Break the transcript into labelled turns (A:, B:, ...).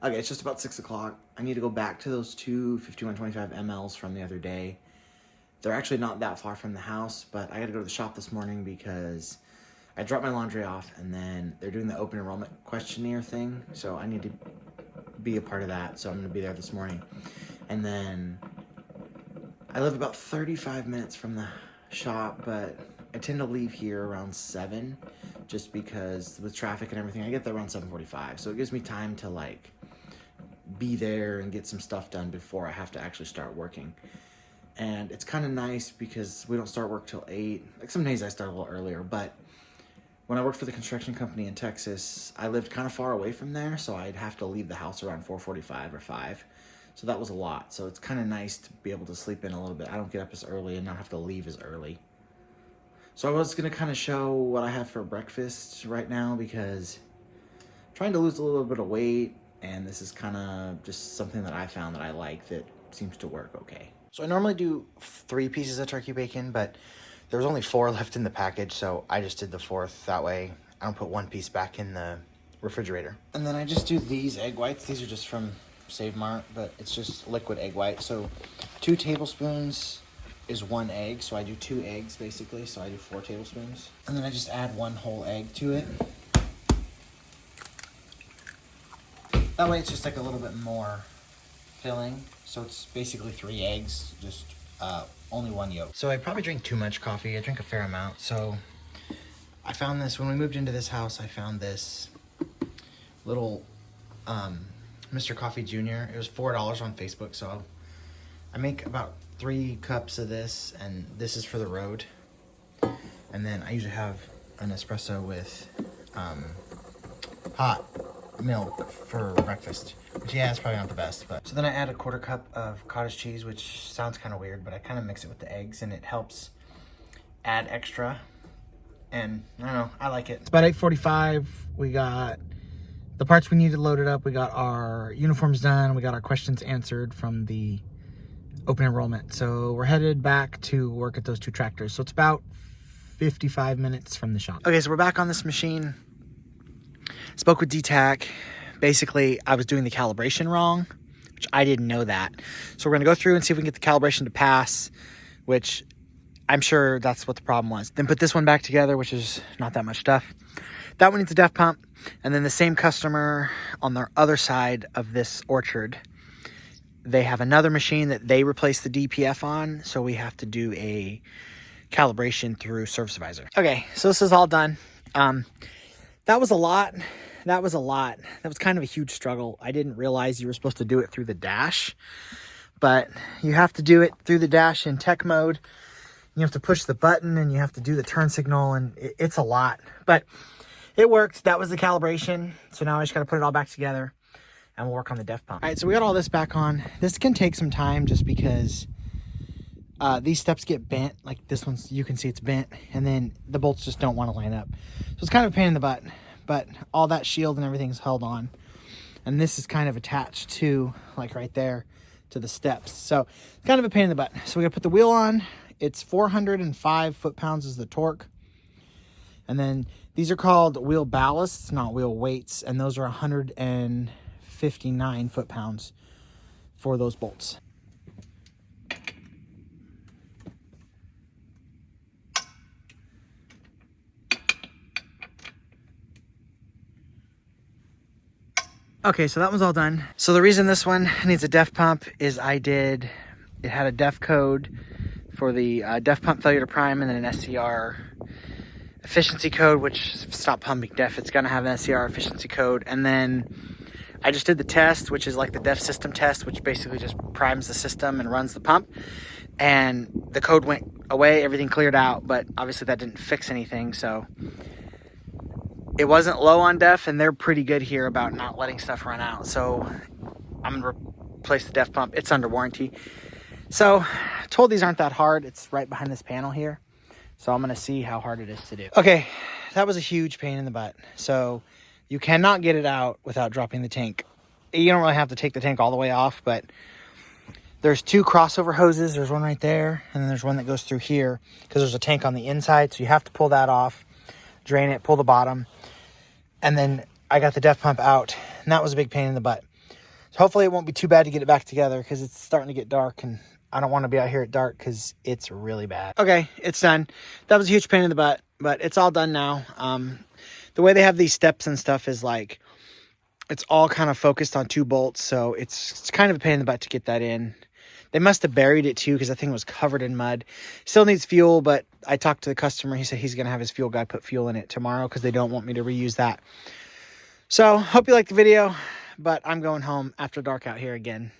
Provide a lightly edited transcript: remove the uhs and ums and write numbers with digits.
A: Okay, it's just about 6 o'clock. I need to go back to those two 5125 mLs from the other day. They're actually not that far from the house, but I gotta go to the shop this morning because I dropped my laundry off and then they're doing the open enrollment questionnaire thing. So I need to be a part of that. So I'm gonna be there this morning. And then I live about 35 minutes from the shop, but I tend to leave here around 7 just because with traffic and everything, I get there around 7:45. So it gives me time to like be there and get some stuff done before I have to actually start working. And it's kind of nice because we don't start work till 8. Like some days I start a little earlier, but when I worked for the construction company in Texas, I lived kind of far away from there, so I'd have to leave the house around 4:45 or 5. So that was a lot. So it's kind of nice to be able to sleep in a little bit. I don't get up as early and not have to leave as early. So I was going to kind of show what I have for breakfast right now because I'm trying to lose a little bit of weight, and this is kind of just something that I found that I like that seems to work okay. So I normally do 3 pieces of turkey bacon, but there was only 4 left in the package, so I just did the 4th. That way I don't put 1 piece back in the refrigerator. And then I just do these egg whites. These are just from Save Mart, but it's just liquid egg white. So 2 tablespoons is 1 egg, so I do 2 eggs basically, so I do 4 tablespoons. And then I just add 1 whole egg to it. That way it's just like a little bit more filling. So it's basically 3 eggs, just only 1 yolk. So I probably drink too much coffee. I drink a fair amount. So I found this, when we moved into this house, I found this little Mr. Coffee Jr. It was $4 on Facebook. So I make about 3 cups of this, and this is for the road. And then I usually have an espresso with hot milk for breakfast, which yeah, it's probably not the best. But so then I add a 1/4 cup of cottage cheese, which sounds kind of weird, but I kind of mix it with the eggs and it helps add extra. And I don't know, I like it. It's about 8:45. We got the parts we needed loaded up. We got our uniforms done. We got our questions answered from the open enrollment. So we're headed back to work at those 2 tractors. So it's about 55 minutes from the shop. Okay, so we're back on this machine. Spoke with DTAC. Basically, I was doing the calibration wrong, which I didn't know that. So we're going to go through and see if we can get the calibration to pass, which I'm sure that's what the problem was. Then put this one back together, which is not that much stuff. That one needs a DEF pump. And then the same customer on the other side of this orchard, they have another machine that they replace the DPF on. So we have to do a calibration through Service Advisor. Okay, so this is all done. That was a lot. That was kind of a huge struggle. I didn't realize you were supposed to do it through the dash, but you have to do it through the dash in tech mode. You have to push the button and you have to do the turn signal, and it's a lot, but it worked. That was the calibration. So now I just got to put it all back together and we'll work on the DEF pump. All right, so we got all this back on. This can take some time just because these steps get bent. Like this one's, you can see it's bent, and then the bolts just don't want to line up. So it's kind of a pain in the butt, but all that shield and everything's held on. And this is kind of attached to, like right there, to the steps. So it's kind of a pain in the butt. So we gotta put the wheel on. It's 405 foot-pounds is the torque. And then these are called wheel ballasts, not wheel weights. And those are 159 foot-pounds for those bolts. Okay, so that was all done. So the reason this one needs a DEF pump is it had a DEF code for the DEF pump failure to prime, and then an SCR efficiency code, which stop pumping DEF, it's gonna have an SCR efficiency code. And then I just did the test, which is like the DEF system test, which basically just primes the system and runs the pump. And the code went away, everything cleared out, but obviously that didn't fix anything, so it wasn't low on DEF, and they're pretty good here about not letting stuff run out. So I'm gonna replace the DEF pump. It's under warranty. So told these aren't that hard. It's right behind this panel here. So I'm gonna see how hard it is to do. Okay, that was a huge pain in the butt. So you cannot get it out without dropping the tank. You don't really have to take the tank all the way off, but there's 2 crossover hoses. There's one right there, and then there's one that goes through here because there's a tank on the inside. So you have to pull that off, drain it, pull the bottom. And then I got the DEF pump out, and that was a big pain in the butt. So hopefully it won't be too bad to get it back together because it's starting to get dark and I don't want to be out here at dark because it's really bad. Okay, it's done. That was a huge pain in the butt, but it's all done now. The way they have these steps and stuff is like, it's all kind of focused on 2 bolts, so it's kind of a pain in the butt to get that in. They must have buried it too because that thing was covered in mud. Still needs fuel, but I talked to the customer. He said he's going to have his fuel guy put fuel in it tomorrow because they don't want me to reuse that. So, hope you liked the video, but I'm going home after dark out here again.